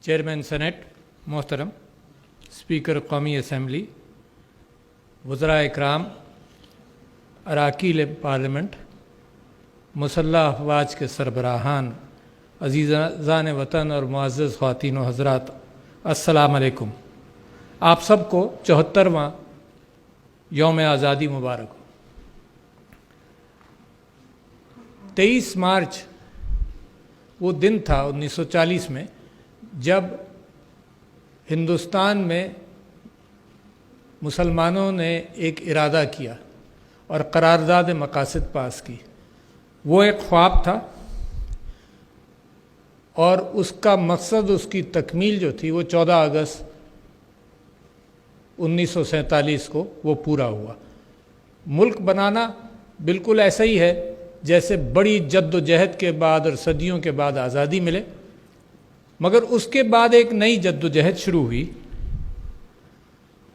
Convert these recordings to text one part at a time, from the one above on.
Chairman senate محترم، speaker قومی assembly, وزراء اکرام، اراکین پارلیمنٹ، مسلح افواج کے سربراہان، عزیزان وطن اور معزز خواتین و حضرات، السلام علیکم۔ آپ سب کو 74واں یوم آزادی مبارک ہو۔ 23 مارچ وہ دن تھا 1940 میں جب ہندوستان میں مسلمانوں نے ایک ارادہ کیا اور قرارداد مقاصد پاس کی۔ وہ ایک خواب تھا اور اس کا مقصد، اس کی تکمیل جو تھی وہ 14 اگست 1947 کو وہ پورا ہوا۔ ملک بنانا بالکل ایسا ہی ہے جیسے بڑی جد و جہد کے بعد اور صدیوں کے بعد آزادی ملے، مگر اس کے بعد ایک نئی جد و جہد شروع ہوئی،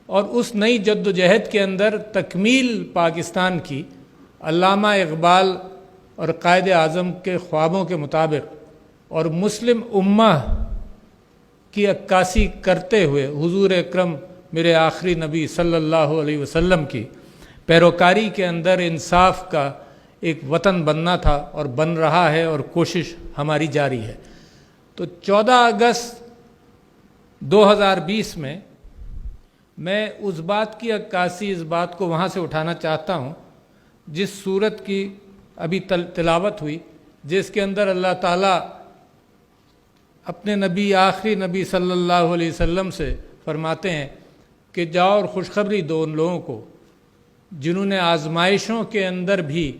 اور اس نئی جد و جہد کے اندر تکمیل پاکستان کی علامہ اقبال اور قائد اعظم کے خوابوں کے مطابق اور مسلم امہ کی عکاسی کرتے ہوئے حضور اکرم میرے آخری نبی صلی اللہ علیہ وسلم کی پیروکاری کے اندر انصاف کا ایک وطن بننا تھا، اور بن رہا ہے، اور کوشش ہماری جاری ہے۔ تو 14 اگست 2020 میں اس بات کی عکاسی، اس بات کو وہاں سے اٹھانا چاہتا ہوں جس سورت کی ابھی تلاوت ہوئی، جس کے اندر اللہ تعالیٰ اپنے نبی، آخری نبی صلی اللہ علیہ وسلم سے فرماتے ہیں کہ جاؤ اور خوشخبری دو ان لوگوں کو جنہوں نے آزمائشوں کے اندر بھی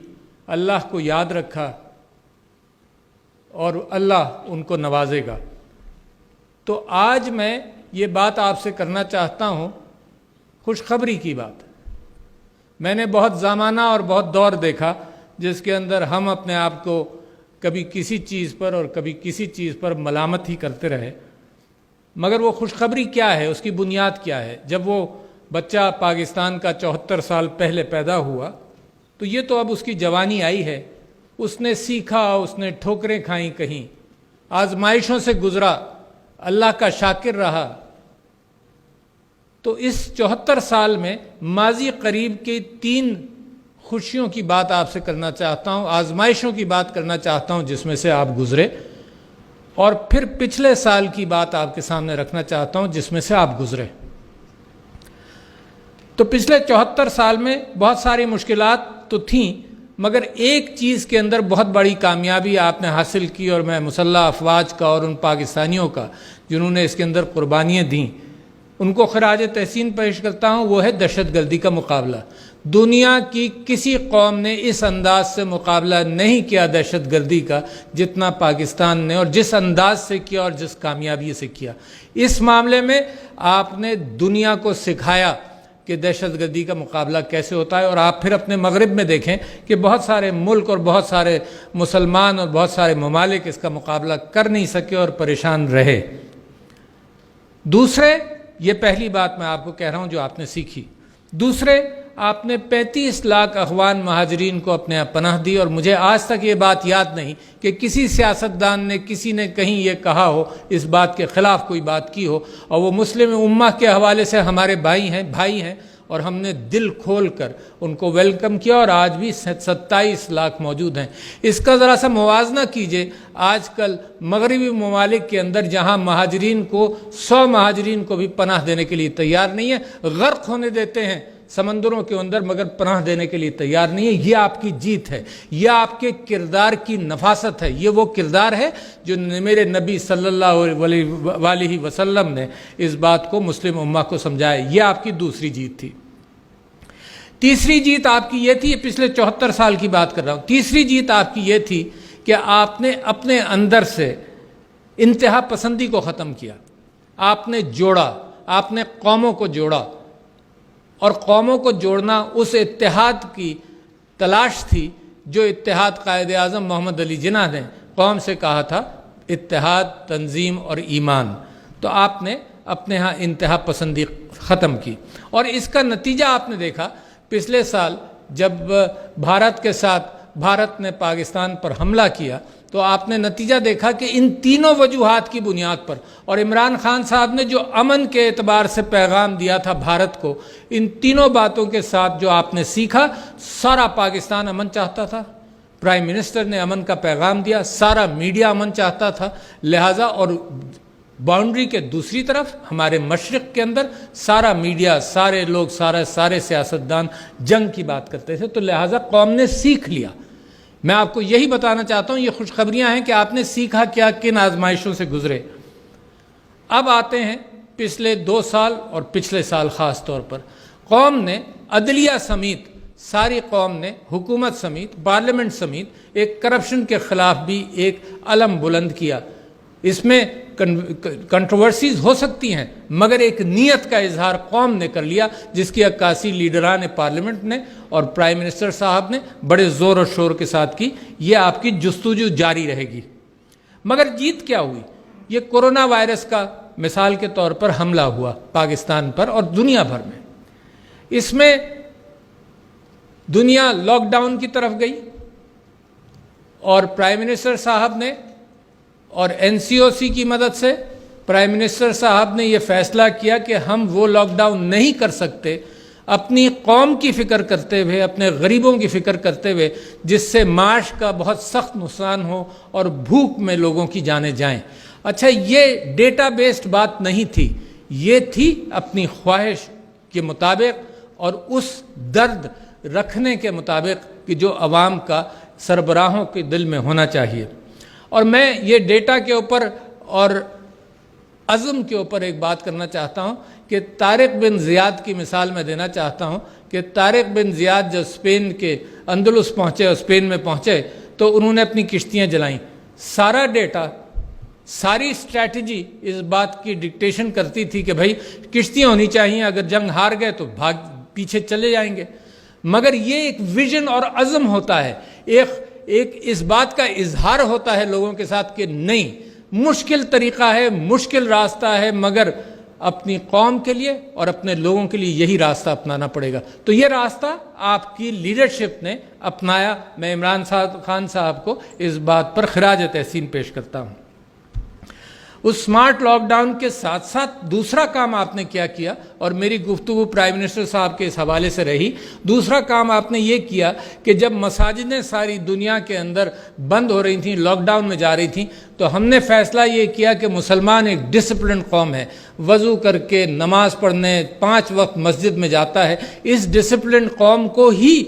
اللہ کو یاد رکھا اور اللہ ان کو نوازے گا۔ تو آج میں یہ بات آپ سے کرنا چاہتا ہوں، خوشخبری کی بات۔ میں نے بہت زمانہ اور بہت دور دیکھا جس کے اندر ہم اپنے آپ کو کبھی کسی چیز پر اور کبھی کسی چیز پر ملامت ہی کرتے رہے، مگر وہ خوشخبری کیا ہے، اس کی بنیاد کیا ہے؟ جب وہ بچہ پاکستان کا 74 سال پہلے پیدا ہوا تو یہ تو اب اس کی جوانی آئی ہے، اس نے سیکھا، اس نے ٹھوکریں کھائیں، کہیں آزمائشوں سے گزرا، اللہ کا شاکر رہا۔ تو اس 74 سال میں ماضی قریب کی 3 خوشیوں کی بات آپ سے کرنا چاہتا ہوں، آزمائشوں کی بات کرنا چاہتا ہوں جس میں سے آپ گزرے، اور پھر پچھلے سال کی بات آپ کے سامنے رکھنا چاہتا ہوں جس میں سے آپ گزرے۔ تو پچھلے 74 سال میں بہت ساری مشکلات تو تھیں، مگر ایک چیز کے اندر بہت بڑی کامیابی آپ نے حاصل کی، اور میں مسلح افواج کا اور ان پاکستانیوں کا جنہوں نے اس کے اندر قربانیاں دیں ان کو خراج تحسین پیش کرتا ہوں، وہ ہے دہشت گردی کا مقابلہ۔ دنیا کی کسی قوم نے اس انداز سے مقابلہ نہیں کیا دہشت گردی کا جتنا پاکستان نے، اور جس انداز سے کیا اور جس کامیابی سے کیا۔ اس معاملے میں آپ نے دنیا کو سکھایا کہ دہشت گردی کا مقابلہ کیسے ہوتا ہے، اور آپ پھر اپنے مغرب میں دیکھیں کہ بہت سارے ملک اور بہت سارے مسلمان اور بہت سارے ممالک اس کا مقابلہ کر نہیں سکے اور پریشان رہے۔ دوسرے، یہ پہلی بات میں آپ کو کہہ رہا ہوں جو آپ نے سیکھی۔ دوسرے، آپ نے 35 لاکھ افغان مہاجرین کو اپنے یہاں پناہ دی، اور مجھے آج تک یہ بات یاد نہیں کہ کسی سیاستدان نے، کسی نے کہیں یہ کہا ہو، اس بات کے خلاف کوئی بات کی ہو، اور وہ مسلم امہ کے حوالے سے ہمارے بھائی ہیں، اور ہم نے دل کھول کر ان کو ویلکم کیا، اور آج بھی 27 لاکھ موجود ہیں۔ اس کا ذرا سا موازنہ کیجئے آج کل مغربی ممالک کے اندر، جہاں مہاجرین کو 100 مہاجرین کو بھی پناہ دینے کے لیے تیار نہیں ہے، غرق ہونے دیتے ہیں سمندروں کے اندر، مگر پناہ دینے کے لیے تیار نہیں ہے۔ یہ آپ کی جیت ہے، یہ آپ کے کردار کی نفاست ہے، یہ وہ کردار ہے جو میرے نبی صلی اللہ علیہ وسلم نے اس بات کو مسلم امہ کو سمجھایا۔ یہ آپ کی دوسری جیت تھی۔ تیسری جیت آپ کی یہ تھی، یہ پچھلے 74 سال کی بات کر رہا ہوں، تیسری جیت آپ کی یہ تھی کہ آپ نے اپنے اندر سے انتہا پسندی کو ختم کیا۔ آپ نے جوڑا، آپ نے قوموں کو جوڑا، اور قوموں کو جوڑنا اس اتحاد کی تلاش تھی جو اتحاد قائد اعظم محمد علی جناح نے قوم سے کہا تھا، اتحاد، تنظیم اور ایمان۔ تو آپ نے اپنے ہاں انتہا پسندی ختم کی، اور اس کا نتیجہ آپ نے دیکھا پچھلے سال جب بھارت کے ساتھ بھارت نے پاکستان پر حملہ کیا، تو آپ نے نتیجہ دیکھا کہ ان تینوں وجوہات کی بنیاد پر، اور عمران خان صاحب نے جو امن کے اعتبار سے پیغام دیا تھا بھارت کو، ان تینوں باتوں کے ساتھ جو آپ نے سیکھا، سارا پاکستان امن چاہتا تھا، پرائم منسٹر نے امن کا پیغام دیا، سارا میڈیا امن چاہتا تھا، لہٰذا اور باؤنڈری کے دوسری طرف ہمارے مشرق کے اندر سارا میڈیا، سارے لوگ، سارے سیاستدان جنگ کی بات کرتے تھے، تو لہٰذا قوم نے سیکھ لیا۔ میں آپ کو یہی بتانا چاہتا ہوں، یہ خوشخبریاں ہیں کہ آپ نے سیکھا کیا، کن آزمائشوں سے گزرے۔ اب آتے ہیں پچھلے 2 سال اور پچھلے سال خاص طور پر، قوم نے عدلیہ سمیت، ساری قوم نے، حکومت سمیت، پارلیمنٹ سمیت، ایک کرپشن کے خلاف بھی ایک علم بلند کیا۔ اس میں کنٹروورسیز ہو سکتی ہیں، مگر ایک نیت کا اظہار قوم نے کر لیا، جس کی عکاسی لیڈران پارلیمنٹ نے اور پرائم منسٹر صاحب نے بڑے زور و شور کے ساتھ کی۔ یہ آپ کی جستجو جاری رہے گی۔ مگر جیت کیا ہوئی؟ یہ کورونا وائرس کا مثال کے طور پر حملہ ہوا پاکستان پر اور دنیا بھر میں۔ اس میں دنیا لاک ڈاؤن کی طرف گئی، اور پرائم منسٹر صاحب نے اور این سی او سی کی مدد سے پرائم منسٹر صاحب نے یہ فیصلہ کیا کہ ہم وہ لاک ڈاؤن نہیں کر سکتے، اپنی قوم کی فکر کرتے ہوئے، اپنے غریبوں کی فکر کرتے ہوئے، جس سے معاش کا بہت سخت نقصان ہو اور بھوک میں لوگوں کی جانیں جائیں۔ اچھا، یہ ڈیٹا بیسڈ بات نہیں تھی، یہ تھی اپنی خواہش کے مطابق اور اس درد رکھنے کے مطابق کہ جو عوام کا سربراہوں کے دل میں ہونا چاہیے۔ اور میں یہ ڈیٹا کے اوپر اور عزم کے اوپر ایک بات کرنا چاہتا ہوں کہ طارق بن زیاد کی مثال میں دینا چاہتا ہوں کہ طارق بن زیاد جب اسپین کے اندلس پہنچے اور اسپین میں پہنچے تو انہوں نے اپنی کشتیاں جلائیں۔ سارا ڈیٹا، ساری اسٹریٹجی اس بات کی ڈکٹیشن کرتی تھی کہ بھائی کشتیاں ہونی چاہیے، اگر جنگ ہار گئے تو پیچھے چلے جائیں گے۔ مگر یہ ایک ویژن اور عزم ہوتا ہے، ایک اس بات کا اظہار ہوتا ہے لوگوں کے ساتھ کہ نہیں، مشکل طریقہ ہے، مشکل راستہ ہے، مگر اپنی قوم کے لیے اور اپنے لوگوں کے لیے یہی راستہ اپنانا پڑے گا۔ تو یہ راستہ آپ کی لیڈرشپ نے اپنایا۔ میں عمران خان صاحب کو اس بات پر خراج تحسین پیش کرتا ہوں۔ اس سمارٹ لاک ڈاؤن کے ساتھ ساتھ دوسرا کام آپ نے کیا کیا، اور میری گفتگو پرائم منسٹر صاحب کے اس حوالے سے رہی، دوسرا کام آپ نے یہ کیا کہ جب مساجدیں ساری دنیا کے اندر بند ہو رہی تھیں، لاک ڈاؤن میں جا رہی تھیں، تو ہم نے فیصلہ یہ کیا کہ مسلمان ایک ڈسپلن قوم ہے، وضو کر کے نماز پڑھنے 5 وقت مسجد میں جاتا ہے۔ اس ڈسپلن قوم کو ہی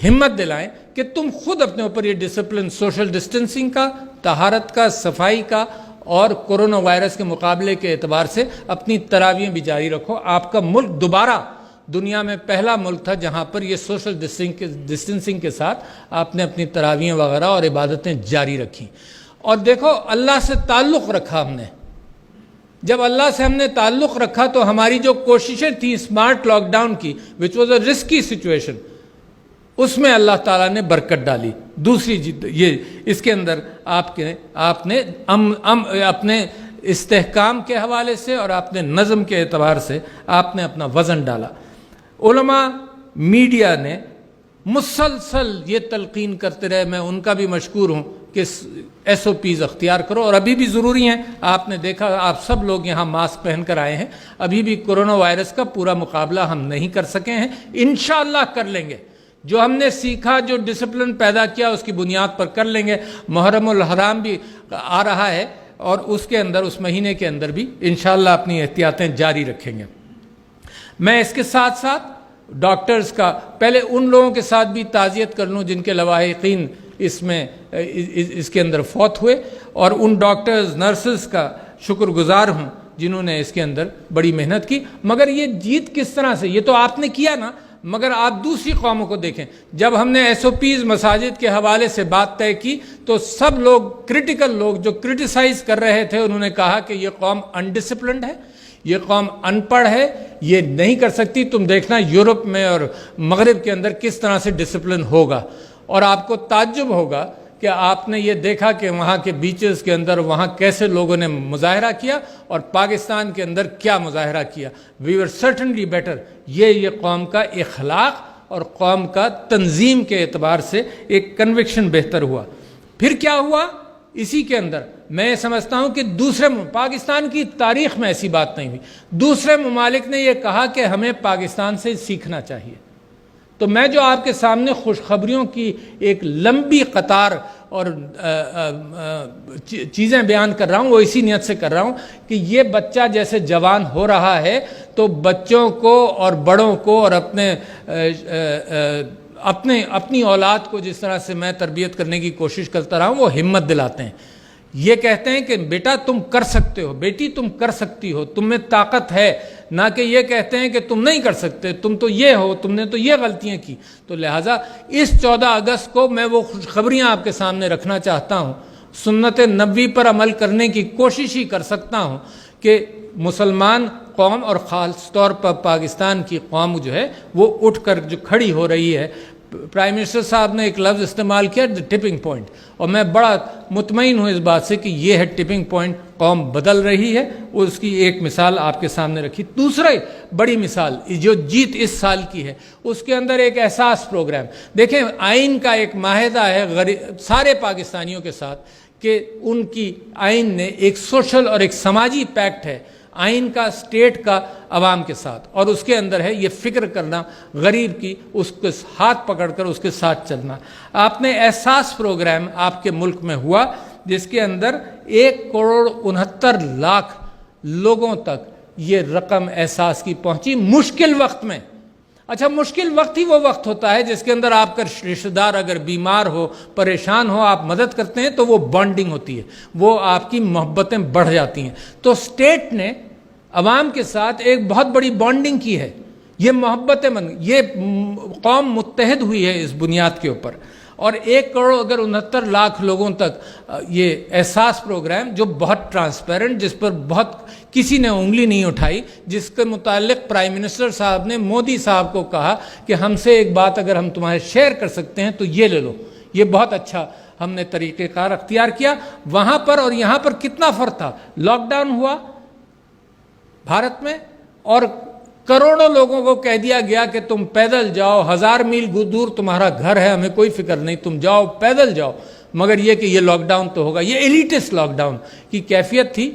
ہمت دلائیں کہ تم خود اپنے اوپر یہ ڈسپلن، سوشل ڈسٹنسنگ کا، طہارت کا، صفائی کا اور کورونا وائرس کے مقابلے کے اعتبار سے اپنی تراویحیں بھی جاری رکھو۔ آپ کا ملک دوبارہ دنیا میں پہلا ملک تھا جہاں پر یہ سوشل ڈسٹنسنگ کے ساتھ آپ نے اپنی تراویحیں وغیرہ اور عبادتیں جاری رکھیں۔ اور دیکھو، اللہ سے تعلق رکھا ہم نے۔ جب اللہ سے ہم نے تعلق رکھا تو ہماری جو کوششیں تھیں اسمارٹ لاک ڈاؤن کی، which was a risky situation, اس میں اللہ تعالیٰ نے برکت ڈالی۔ دوسری یہ اس کے اندر آپ نے اپنے استحکام کے حوالے سے اور اپنے نظم کے اعتبار سے آپ نے اپنا وزن ڈالا۔ علماء، میڈیا نے مسلسل یہ تلقین کرتے رہے، میں ان کا بھی مشکور ہوں کہ ایس او پیز اختیار کرو، اور ابھی بھی ضروری ہیں۔ آپ نے دیکھا، آپ سب لوگ یہاں ماسک پہن کر آئے ہیں، ابھی بھی کورونا وائرس کا پورا مقابلہ ہم نہیں کر سکے ہیں، انشاءاللہ کر لیں گے۔ جو ہم نے سیکھا، جو ڈسپلن پیدا کیا، اس کی بنیاد پر کر لیں گے۔ محرم الحرام بھی آ رہا ہے، اور اس کے اندر، اس مہینے کے اندر بھی انشاءاللہ اپنی احتیاطیں جاری رکھیں گے۔ میں اس کے ساتھ ساتھ ڈاکٹرز کا پہلے ان لوگوں کے ساتھ بھی تعزیت کر لوں جن کے لواحقین اس کے اندر فوت ہوئے، اور ان ڈاکٹرز، نرسز کا شکر گزار ہوں جنہوں نے اس کے اندر بڑی محنت کی۔ مگر یہ جیت کس طرح سے؟ یہ تو آپ نے کیا نا، مگر آپ دوسری قوموں کو دیکھیں۔ جب ہم نے ایس او پیز مساجد کے حوالے سے بات طے کی تو سب لوگ، کریٹیکل لوگ جو کرٹیسائز کر رہے تھے، انہوں نے کہا کہ یہ قوم انڈسپلنڈ ہے، یہ قوم ان پڑھ ہے، یہ نہیں کر سکتی۔ تم دیکھنا یورپ میں اور مغرب کے اندر کس طرح سے ڈسپلن ہوگا، اور آپ کو تعجب ہوگا کہ آپ نے یہ دیکھا کہ وہاں کے بیچز کے اندر وہاں کیسے لوگوں نے مظاہرہ کیا اور پاکستان کے اندر کیا مظاہرہ کیا۔ وی ور سرٹنلی بیٹر۔ یہ قوم کا اخلاق اور قوم کا تنظیم کے اعتبار سے ایک کنوکشن بہتر ہوا۔ پھر کیا ہوا اسی کے اندر؟ میں سمجھتا ہوں کہ دوسرے پاکستان کی تاریخ میں ایسی بات نہیں ہوئی، دوسرے ممالک نے یہ کہا کہ ہمیں پاکستان سے سیکھنا چاہیے۔ تو میں جو آپ کے سامنے خوشخبریوں کی ایک لمبی قطار اور چیزیں بیان کر رہا ہوں، وہ اسی نیت سے کر رہا ہوں کہ یہ بچہ جیسے جوان ہو رہا ہے تو بچوں کو اور بڑوں کو اور اپنی اولاد کو جس طرح سے میں تربیت کرنے کی کوشش کرتا رہا ہوں، وہ ہمت دلاتے ہیں، یہ کہتے ہیں کہ بیٹا تم کر سکتے ہو، بیٹی تم کر سکتی ہو، تم میں طاقت ہے، نہ کہ یہ کہتے ہیں کہ تم نہیں کر سکتے، تم تو یہ ہو، تم نے تو یہ غلطیاں کی۔ تو لہٰذا اس 14 اگست کو میں وہ خوشخبریاں آپ کے سامنے رکھنا چاہتا ہوں، سنت نبوی پر عمل کرنے کی کوشش ہی کر سکتا ہوں کہ مسلمان قوم اور خاص طور پر پاکستان کی قوم جو ہے وہ اٹھ کر جو کھڑی ہو رہی ہے۔ پرائم منسٹر صاحب نے ایک لفظ استعمال کیا، ٹپنگ پوائنٹ، اور میں بڑا مطمئن ہوں اس بات سے کہ یہ ہے ٹپنگ پوائنٹ، قوم بدل رہی ہے۔ اس کی ایک مثال آپ کے سامنے رکھی۔ دوسری بڑی مثال جو جیت اس سال کی ہے، اس کے اندر ایک احساس پروگرام، دیکھیں آئین کا ایک معاہدہ ہے سارے پاکستانیوں کے ساتھ کہ ان کی آئین نے ایک سوشل اور ایک سماجی پیکٹ ہے آئین کا، اسٹیٹ کا عوام کے ساتھ، اور اس کے اندر ہے یہ فکر کرنا غریب کی، اس کے ہاتھ پکڑ کر اس کے ساتھ چلنا۔ آپ نے احساس پروگرام آپ کے ملک میں ہوا جس کے اندر 1,69,00,000 لوگوں تک یہ رقم احساس کی پہنچی مشکل وقت میں۔ اچھا، مشکل وقت ہی وہ وقت ہوتا ہے جس کے اندر آپ کا رشتہ دار اگر بیمار ہو، پریشان ہو، آپ مدد کرتے ہیں تو وہ بانڈنگ ہوتی ہے، وہ آپ کی محبتیں بڑھ جاتی ہیں۔ تو اسٹیٹ نے عوام کے ساتھ ایک بہت بڑی بانڈنگ کی ہے، یہ محبتیں یہ قوم متحد ہوئی ہے اس بنیاد کے اوپر، اور 1,69,00,000 لوگوں تک یہ احساس پروگرام جو بہت ٹرانسپیرنٹ، جس پر بہت کسی نے انگلی نہیں اٹھائی، جس کے متعلق پرائم منسٹر صاحب نے مودی صاحب کو کہا کہ ہم سے ایک بات اگر ہم تمہارے شیئر کر سکتے ہیں تو یہ لے لو، یہ بہت اچھا ہم نے طریقہ کار اختیار کیا۔ وہاں پر اور یہاں پر کتنا فرق تھا؟ لاک ڈاؤن ہوا بھارت میں اور کروڑوں لوگوں کو کہہ دیا گیا کہ تم پیدل جاؤ، 1000 میل دور تمہارا گھر ہے، ہمیں کوئی فکر نہیں، تم جاؤ پیدل جاؤ، مگر یہ کہ یہ لاک ڈاؤن تو ہوگا۔ یہ ایلیٹسٹ لاک ڈاؤن کی کیفیت تھی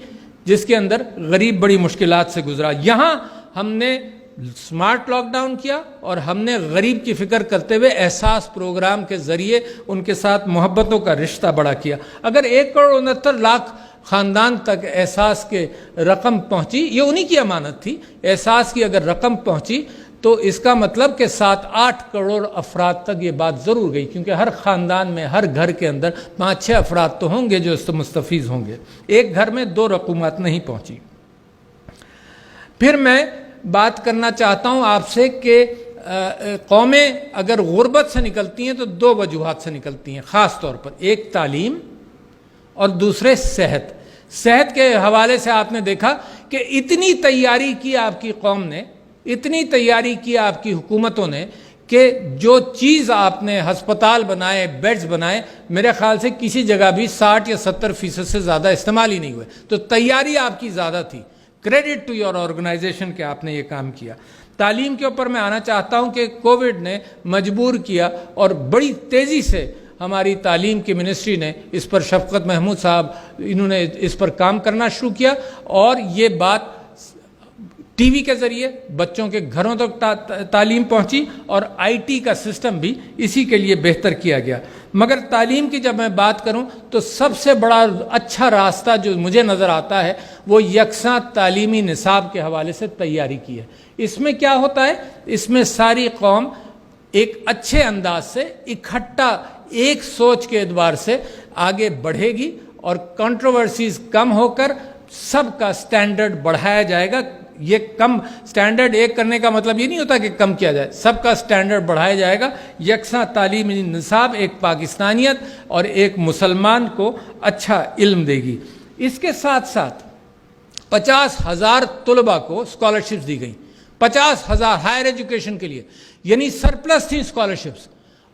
جس کے اندر غریب بڑی مشکلات سے گزرا۔ یہاں ہم نے سمارٹ لاک ڈاؤن کیا اور ہم نے غریب کی فکر کرتے ہوئے احساس پروگرام کے ذریعے ان کے ساتھ محبتوں کا رشتہ بڑا کیا۔ اگر 1,69,00,000 خاندان تک احساس کے رقم پہنچی، یہ انہی کی امانت تھی، احساس کی اگر رقم پہنچی تو اس کا مطلب کہ 7-8 کروڑ افراد تک یہ بات ضرور گئی، کیونکہ ہر خاندان میں ہر گھر کے اندر 5-6 افراد تو ہوں گے جو اس سے مستفیض ہوں گے، ایک گھر میں 2 رقومات نہیں پہنچی۔ پھر میں بات کرنا چاہتا ہوں آپ سے کہ قومیں اگر غربت سے نکلتی ہیں تو 2 وجوہات سے نکلتی ہیں خاص طور پر، ایک تعلیم اور دوسرے صحت۔ صحت کے حوالے سے آپ نے دیکھا کہ اتنی تیاری کی آپ کی قوم نے، اتنی تیاری کی آپ کی حکومتوں نے کہ جو چیز آپ نے ہسپتال بنائے، بیڈز بنائے، میرے خیال سے کسی جگہ بھی 60 یا 70% سے زیادہ استعمال ہی نہیں ہوئے۔ تو تیاری آپ کی زیادہ تھی، کریڈٹ ٹو یور آرگنائزیشن کہ آپ نے یہ کام کیا۔ تعلیم کے اوپر میں آنا چاہتا ہوں کہ کووڈ نے مجبور کیا اور بڑی تیزی سے ہماری تعلیم کی منسٹری نے اس پر، شفقت محمود صاحب انہوں نے اس پر کام کرنا شروع کیا، اور یہ بات ٹی وی کے ذریعے بچوں کے گھروں تک تعلیم پہنچی، اور آئی ٹی کا سسٹم بھی اسی کے لیے بہتر کیا گیا۔ مگر تعلیم کی جب میں بات کروں تو سب سے بڑا اچھا راستہ جو مجھے نظر آتا ہے وہ یکساں تعلیمی نصاب کے حوالے سے تیاری کی ہے۔ اس میں کیا ہوتا ہے؟ اس میں ساری قوم ایک اچھے انداز سے اکٹھا ایک سوچ کے اعتبار سے آگے بڑھے گی، اور کنٹروورسیز کم ہو کر سب کا سٹینڈرڈ بڑھایا جائے گا۔ یہ کم سٹینڈرڈ ایک کرنے کا مطلب یہ نہیں ہوتا کہ کم کیا جائے، سب کا سٹینڈرڈ بڑھایا جائے گا۔ یکساں تعلیمی نصاب ایک پاکستانیت اور ایک مسلمان کو اچھا علم دے گی۔ اس کے ساتھ ساتھ 50,000 طلباء کو اسکالرشپس دی گئیں، 50,000 ہائر ایجوکیشن کے لیے، یعنی سرپلس تھی اسکالرشپس۔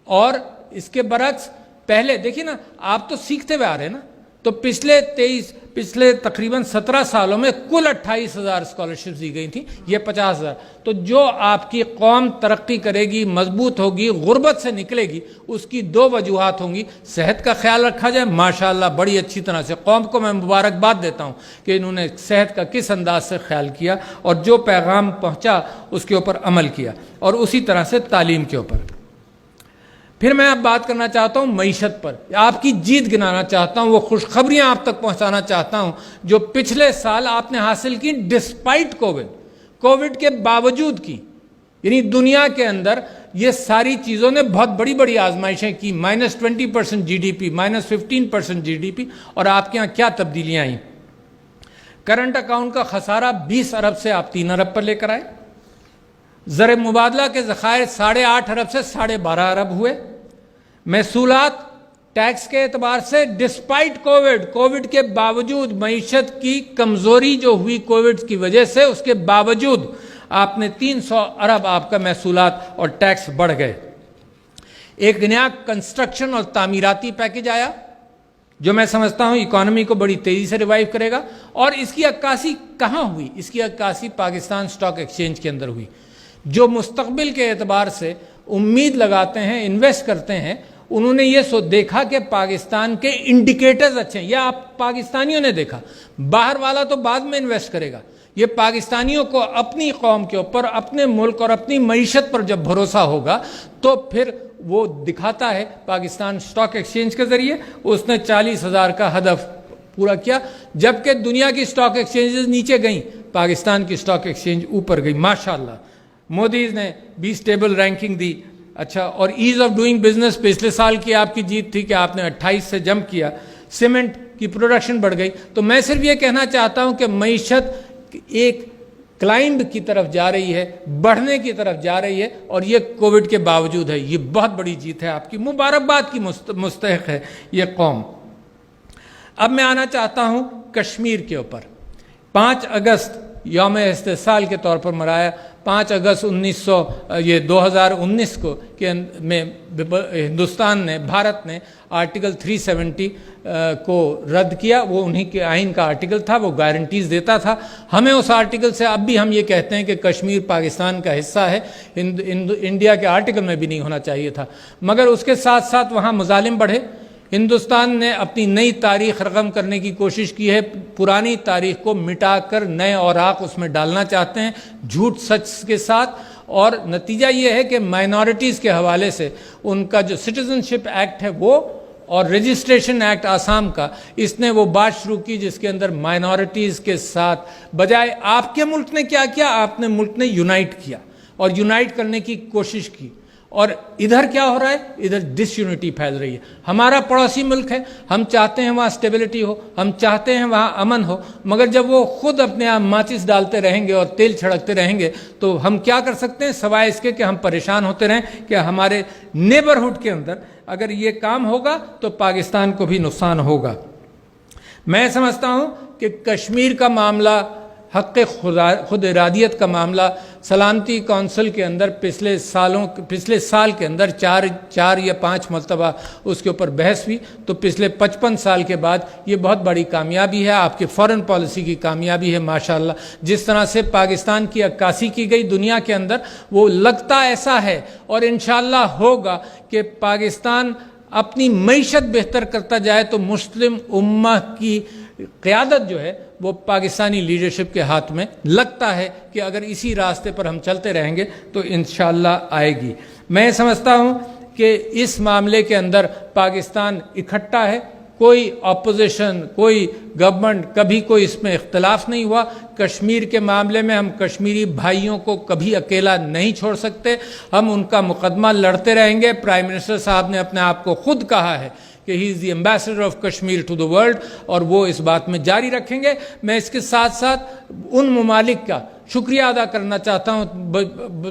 اور اس کے برعکس پہلے دیکھیے نا، آپ تو سیکھتے ہوئے آ رہے ہیں نا، تو پچھلے تقریباً 17 سالوں میں کل 28,000 اسکالرشپس دی گئی تھیں، یہ 50,000. تو جو آپ کی قوم ترقی کرے گی، مضبوط ہوگی، غربت سے نکلے گی، اس کی 2 وجوہات ہوں گی. صحت کا خیال رکھا جائے، ماشاءاللہ بڑی اچھی طرح سے قوم کو میں مبارکباد دیتا ہوں کہ انہوں نے صحت کا کس انداز سے خیال کیا اور جو پیغام پہنچا اس کے اوپر عمل کیا، اور اسی طرح سے تعلیم کے اوپر. پھر میں اب بات کرنا چاہتا ہوں معیشت پر، آپ کی جیت گنانا چاہتا ہوں، وہ خوشخبریاں آپ تک پہنچانا چاہتا ہوں جو پچھلے سال آپ نے حاصل کی ڈسپائٹ کووڈ کے باوجود کی. یعنی دنیا کے اندر یہ ساری چیزوں نے بہت بڑی بڑی آزمائشیں کی، -20% GDP، -15% GDP، اور آپ کے ہاں کیا تبدیلیاں آئیں. کرنٹ اکاؤنٹ کا خسارہ 20 ارب سے آپ 3 ارب پر لے کر آئے. زر مبادلہ کے ذخائر 8.5 ارب سے 12.5 ارب ہوئے. محصولات ٹیکس کے اعتبار سے ڈسپائٹ کووڈ کے باوجود، معیشت کی کمزوری جو ہوئی کووڈ کی وجہ سے، اس کے باوجود آپ نے 300 ارب آپ کا محصولات اور ٹیکس بڑھ گئے. ایک نیا کنسٹرکشن اور تعمیراتی پیکج آیا جو میں سمجھتا ہوں اکانومی کو بڑی تیزی سے ریوائیو کرے گا. اور اس کی عکاسی کہاں ہوئی؟ اس کی عکاسی پاکستان اسٹاک ایکسچینج کے اندر ہوئی. جو مستقبل کے اعتبار سے امید لگاتے ہیں، انویسٹ کرتے ہیں، انہوں نے یہ دیکھا کہ پاکستان کے انڈیکیٹرز اچھے ہیں. یہ آپ پاکستانیوں نے دیکھا، باہر والا تو بعد میں انویسٹ کرے گا. یہ پاکستانیوں کو اپنی قوم کے اوپر، اپنے ملک اور اپنی معیشت پر جب بھروسہ ہوگا تو پھر وہ دکھاتا ہے. پاکستان اسٹاک ایکسچینج کے ذریعے اس نے 40,000 کا ہدف پورا کیا، جبکہ دنیا کی اسٹاک ایکسچینجز نیچے گئیں، پاکستان کی اسٹاک ایکسچینج اوپر گئی. ماشاءاللہ مودی نے بھی اسٹیبل رینکنگ دی. اچھا، اور ایز آف ڈوئنگ بزنس پچھلے سال کی آپ کی جیت تھی کہ آپ نے 28 سے جمپ کیا. سیمنٹ کی پروڈکشن بڑھ گئی. تو میں صرف یہ کہنا چاہتا ہوں کہ معیشت ایک کلائمب کی طرف جا رہی ہے، بڑھنے کی طرف جا رہی ہے، اور یہ کووڈ کے باوجود ہے. یہ بہت بڑی جیت ہے، آپ کی مبارکباد کی مستحق ہے یہ قوم. اب میں آنا چاہتا ہوں کشمیر کے اوپر. 5 اگست یوم استحصال کے طور پر منایا. 5 اگست 2019 کو میں ہندوستان نے، بھارت نے آرٹیکل 370 کو رد کیا. وہ انہی کے آئین کا آرٹیکل تھا، وہ گارنٹیز دیتا تھا. ہمیں اس آرٹیکل سے اب بھی ہم یہ کہتے ہیں کہ کشمیر پاکستان کا حصہ ہے، انڈیا کے آرٹیکل میں بھی نہیں ہونا چاہیے تھا. مگر اس کے ساتھ ساتھ وہاں مظالم بڑھے. ہندوستان نے اپنی نئی تاریخ رقم کرنے کی کوشش کی ہے. پرانی تاریخ کو مٹا کر نئے اوراق اس میں ڈالنا چاہتے ہیں، جھوٹ سچ کے ساتھ. اور نتیجہ یہ ہے کہ مائنورٹیز کے حوالے سے ان کا جو سٹیزن شپ ایکٹ ہے وہ، اور رجسٹریشن ایکٹ آسام کا، اس نے وہ بات شروع کی جس کے اندر مائنورٹیز کے ساتھ بجائے آپ کے ملک نے کیا کیا، آپ نے ملک نے یونائٹ کیا اور یونائٹ کرنے کی کوشش کی. اور ادھر کیا ہو رہا ہے؟ ادھر ڈس یونٹی پھیل رہی ہے. ہمارا پڑوسی ملک ہے، ہم چاہتے ہیں وہاں اسٹیبلٹی ہو، ہم چاہتے ہیں وہاں امن ہو، مگر جب وہ خود اپنے آپ ماچس ڈالتے رہیں گے اور تیل چھڑکتے رہیں گے تو ہم کیا کر سکتے ہیں سوائے اس کے کہ ہم پریشان ہوتے رہیں کہ ہمارے نیبرہڈ کے اندر اگر یہ کام ہوگا تو پاکستان کو بھی نقصان ہوگا. میں سمجھتا ہوں کہ کشمیر کا معاملہ، حق خود ارادیت کا معاملہ، سلامتی کونسل کے اندر پچھلے سال کے اندر 4 یا 5 مرتبہ اس کے اوپر بحث ہوئی. تو پچھلے 55 سال کے بعد یہ بہت بڑی کامیابی ہے، آپ کے فارن پالیسی کی کامیابی ہے. ماشاءاللہ جس طرح سے پاکستان کی عکاسی کی گئی دنیا کے اندر، وہ لگتا ایسا ہے اور انشاءاللہ ہوگا کہ پاکستان اپنی معیشت بہتر کرتا جائے تو مسلم امہ کی قیادت جو ہے وہ پاکستانی لیڈرشپ کے ہاتھ میں. لگتا ہے کہ اگر اسی راستے پر ہم چلتے رہیں گے تو انشاءاللہ آئے گی. میں سمجھتا ہوں کہ اس معاملے کے اندر پاکستان اکٹھا ہے، کوئی اپوزیشن، کوئی گورنمنٹ، کبھی کوئی اس میں اختلاف نہیں ہوا. کشمیر کے معاملے میں ہم کشمیری بھائیوں کو کبھی اکیلا نہیں چھوڑ سکتے، ہم ان کا مقدمہ لڑتے رہیں گے. پرائم منسٹر صاحب نے اپنے آپ کو خود کہا ہے کہ he is the ambassador of Kashmir to the world, اور وہ اس بات میں جاری رکھیں گے. میں اس کے ساتھ ساتھ ان ممالک کا شکریہ ادا کرنا چاہتا ہوں،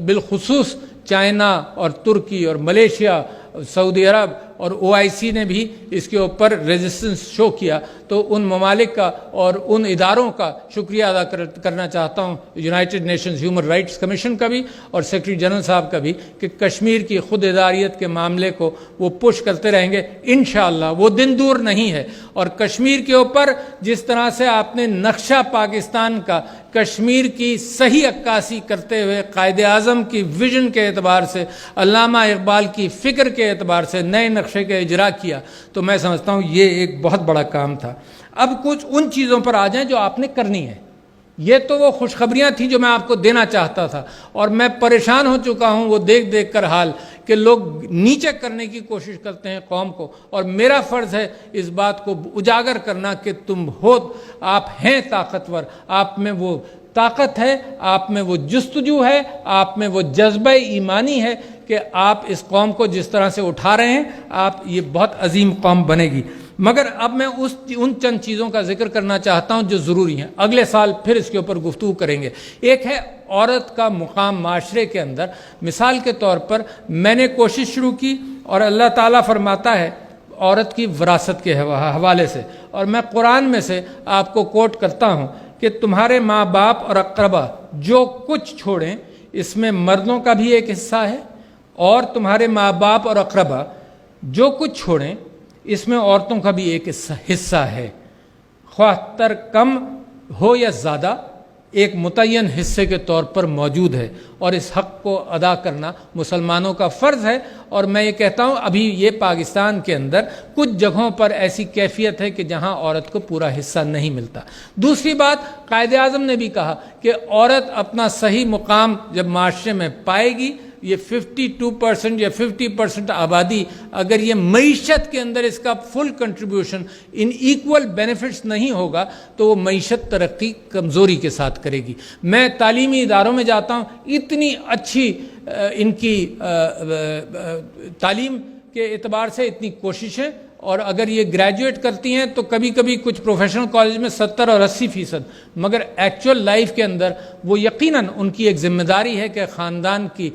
بالخصوص چائنا اور ترکی اور ملیشیا، سعودی عرب اور OIC نے بھی اس کے اوپر ریزسٹنس شو کیا، تو ان ممالک کا اور ان اداروں کا شکریہ ادا کرنا چاہتا ہوں، United nations human rights commission کا بھی اور سیکرٹری جنرل صاحب کا بھی، کہ کشمیر کی خود اداریت کے معاملے کو وہ پش کرتے رہیں گے انشاءاللہ، وہ دن دور نہیں ہے۔ اور کشمیر کے اوپر جس طرح سے آپ نے نقشہ پاکستان کا کشمیر کی صحیح عکاسی کرتے ہوئے قائد اعظم کی ویژن کے اعتبار سے، علامہ اقبال کی فکر کے اعتبار سے نئے نقشے کا اجرا کیا، تو میں سمجھتا ہوں یہ ایک بہت بڑا کام تھا۔ اب کچھ ان چیزوں پر آ جائیں جو آپ نے کرنی ہے۔ یہ تو وہ خوشخبریاں تھیں جو میں آپ کو دینا چاہتا تھا، اور میں پریشان ہو چکا ہوں وہ دیکھ کر حال کہ لوگ نیچے کرنے کی کوشش کرتے ہیں قوم کو، اور میرا فرض ہے اس بات کو اجاگر کرنا کہ تم ہو، آپ ہیں طاقتور، آپ میں وہ طاقت ہے، آپ میں وہ جستجو ہے، آپ میں وہ جذبہ ایمانی ہے کہ آپ اس قوم کو جس طرح سے اٹھا رہے ہیں، آپ یہ بہت عظیم قوم بنے گی۔ مگر اب میں ان چند چیزوں کا ذکر کرنا چاہتا ہوں جو ضروری ہیں، اگلے سال پھر اس کے اوپر گفتگو کریں گے۔ ایک ہے عورت کا مقام معاشرے کے اندر۔ مثال کے طور پر میں نے کوشش شروع کی، اور اللہ تعالیٰ فرماتا ہے عورت کی وراثت کے حوالے سے، اور میں قرآن میں سے آپ کو کوٹ کرتا ہوں کہ تمہارے ماں باپ اور اقربا جو کچھ چھوڑیں، اس میں مردوں کا بھی ایک حصہ ہے، اور تمہارے ماں باپ اور اقربا جو کچھ چھوڑیں اس میں عورتوں کا بھی ایک حصہ ہے، خواہ تر کم ہو یا زیادہ، ایک متعین حصے کے طور پر موجود ہے، اور اس حق کو ادا کرنا مسلمانوں کا فرض ہے۔ اور میں یہ کہتا ہوں ابھی یہ پاکستان کے اندر کچھ جگہوں پر ایسی کیفیت ہے کہ جہاں عورت کو پورا حصہ نہیں ملتا۔ دوسری بات، قائد اعظم نے بھی کہا کہ عورت اپنا صحیح مقام جب معاشرے میں پائے گی، یہ 52% یا 50% آبادی اگر یہ معیشت کے اندر اس کا فل کنٹریبیوشن ان ایکول بینیفٹس نہیں ہوگا تو وہ معیشت ترقی کمزوری کے ساتھ کرے گی۔ میں تعلیمی اداروں میں جاتا ہوں، اتنی اچھی ان کی تعلیم کے اعتبار سے اتنی کوششیں، اور اگر یہ گریجویٹ کرتی ہیں تو کبھی کبھی کچھ پروفیشنل کالج میں 70 اور 80%، مگر ایکچوئل لائف کے اندر وہ یقیناً ان کی ایک ذمہ داری ہے کہ خاندان کی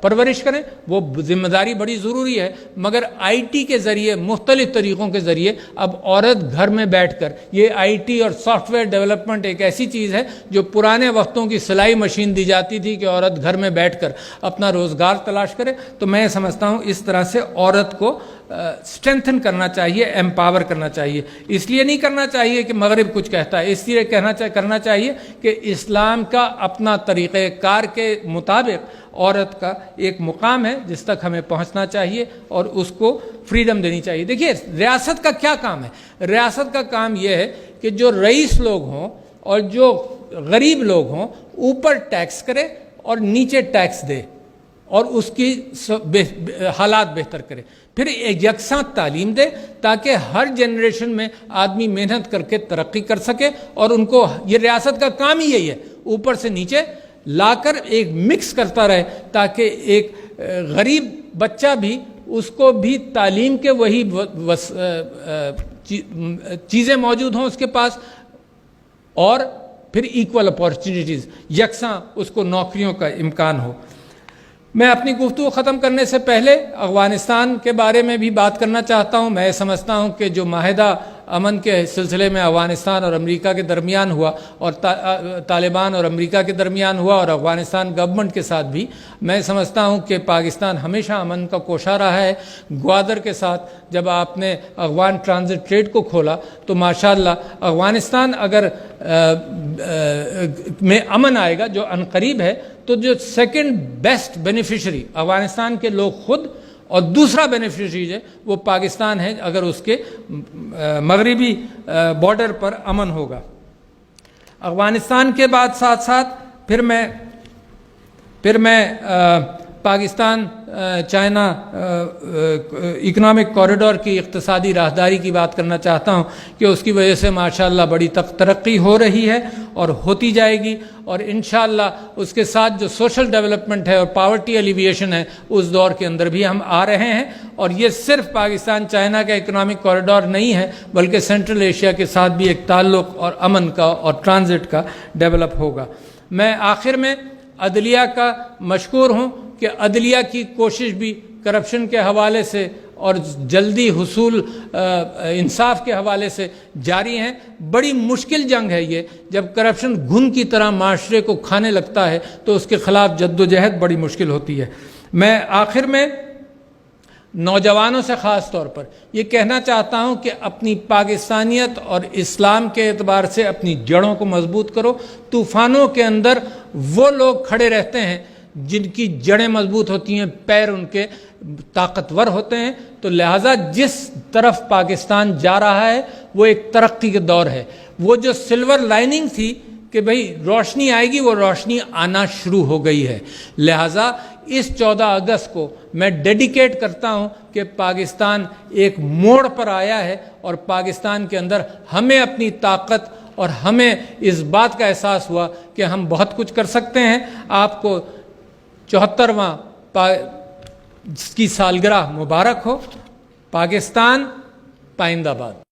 پرورش کریں، وہ ذمہ داری بڑی ضروری ہے۔ مگر IT کے ذریعے، مختلف طریقوں کے ذریعے اب عورت گھر میں بیٹھ کر، یہ IT اور سافٹ ویئر ڈیولپمنٹ ایک ایسی چیز ہے جو پرانے وقتوں کی سلائی مشین دی جاتی تھی کہ عورت گھر میں بیٹھ کر اپنا روزگار تلاش کرے، تو میں سمجھتا ہوں اس طرح سے عورت کو اسٹرینتھن کرنا چاہیے، ایمپاور کرنا چاہیے۔ اس لیے نہیں کرنا چاہیے کہ مغرب کچھ کہتا ہے، اس لیے کرنا چاہیے کہ اسلام کا اپنا طریقہ کار کے مطابق عورت کا ایک مقام ہے جس تک ہمیں پہنچنا چاہیے، اور اس کو فریڈم دینی چاہیے۔ دیکھیے ریاست کا کیا کام ہے؟ ریاست کا کام یہ ہے کہ جو رئیس لوگ ہوں اور جو غریب لوگ ہوں، اوپر ٹیکس کرے اور نیچے ٹیکس دے، اور اس کی حالات بہتر کرے، پھر ایک یکساں تعلیم دے تاکہ ہر جنریشن میں آدمی محنت کر کے ترقی کر سکے، اور ان کو یہ ریاست کا کام ہی یہی ہے، اوپر سے نیچے لا کر ایک مکس کرتا رہے تاکہ ایک غریب بچہ بھی، اس کو بھی تعلیم کے وہی چیزیں موجود ہوں اس کے پاس، اور پھر ایکول اپارچونیٹیز، یکساں اس کو نوکریوں کا امکان ہو۔ میں اپنی گفتگو ختم کرنے سے پہلے افغانستان کے بارے میں بھی بات کرنا چاہتا ہوں۔ میں سمجھتا ہوں کہ جو معاہدہ امن کے سلسلے میں افغانستان اور امریکہ کے درمیان ہوا، اور طالبان اور امریکہ کے درمیان ہوا، اور افغانستان گورنمنٹ کے ساتھ بھی، میں سمجھتا ہوں کہ پاکستان ہمیشہ امن کا کوشاں رہا ہے۔ گوادر کے ساتھ جب آپ نے افغان ٹرانزٹ ٹریڈ کو کھولا تو ماشاءاللہ افغانستان اگر میں امن آئے گا جو عنقریب ہے، تو جو سیکنڈ بیسٹ بینیفیشری افغانستان کے لوگ خود، اور دوسرا بینیفیشری ہے وہ پاکستان ہے اگر اس کے مغربی بارڈر پر امن ہوگا۔ افغانستان کے بعد ساتھ ساتھ پھر میں پاکستان چائنا اکنامک کوریڈور کی اقتصادی راہداری کی بات کرنا چاہتا ہوں کہ اس کی وجہ سے ماشاءاللہ بڑی ترقی ہو رہی ہے اور ہوتی جائے گی، اور انشاءاللہ اس کے ساتھ جو سوشل ڈیولپمنٹ ہے اور پاورٹی ایلیویشن ہے اس دور کے اندر بھی ہم آ رہے ہیں۔ اور یہ صرف پاکستان چائنا کا اکنامک کوریڈور نہیں ہے بلکہ سینٹرل ایشیا کے ساتھ بھی ایک تعلق اور امن کا اور ٹرانزٹ کا ڈیولپ ہوگا۔ میں آخر میں عدلیہ کا مشکور ہوں کہ عدلیہ کی کوشش بھی کرپشن کے حوالے سے اور جلدی حصول انصاف کے حوالے سے جاری ہیں۔ بڑی مشکل جنگ ہے یہ، جب کرپشن گھن کی طرح معاشرے کو کھانے لگتا ہے تو اس کے خلاف جدوجہد بڑی مشکل ہوتی ہے۔ میں آخر میں نوجوانوں سے خاص طور پر یہ کہنا چاہتا ہوں کہ اپنی پاکستانیت اور اسلام کے اعتبار سے اپنی جڑوں کو مضبوط کرو۔ طوفانوں کے اندر وہ لوگ کھڑے رہتے ہیں جن کی جڑیں مضبوط ہوتی ہیں، پیر ان کے طاقتور ہوتے ہیں، تو لہٰذا جس طرف پاکستان جا رہا ہے وہ ایک ترقی کے دور ہے۔ وہ جو سلور لائننگ تھی کہ بھئی روشنی آئے گی، وہ روشنی آنا شروع ہو گئی ہے۔ لہٰذا اس 14 اگست کو میں ڈیڈیکیٹ کرتا ہوں کہ پاکستان ایک موڑ پر آیا ہے، اور پاکستان کے اندر ہمیں اپنی طاقت اور ہمیں اس بات کا احساس ہوا کہ ہم بہت کچھ کر سکتے ہیں۔ آپ کو 74واں کی سالگرہ مبارک ہو۔ پاکستان پائندہ باد۔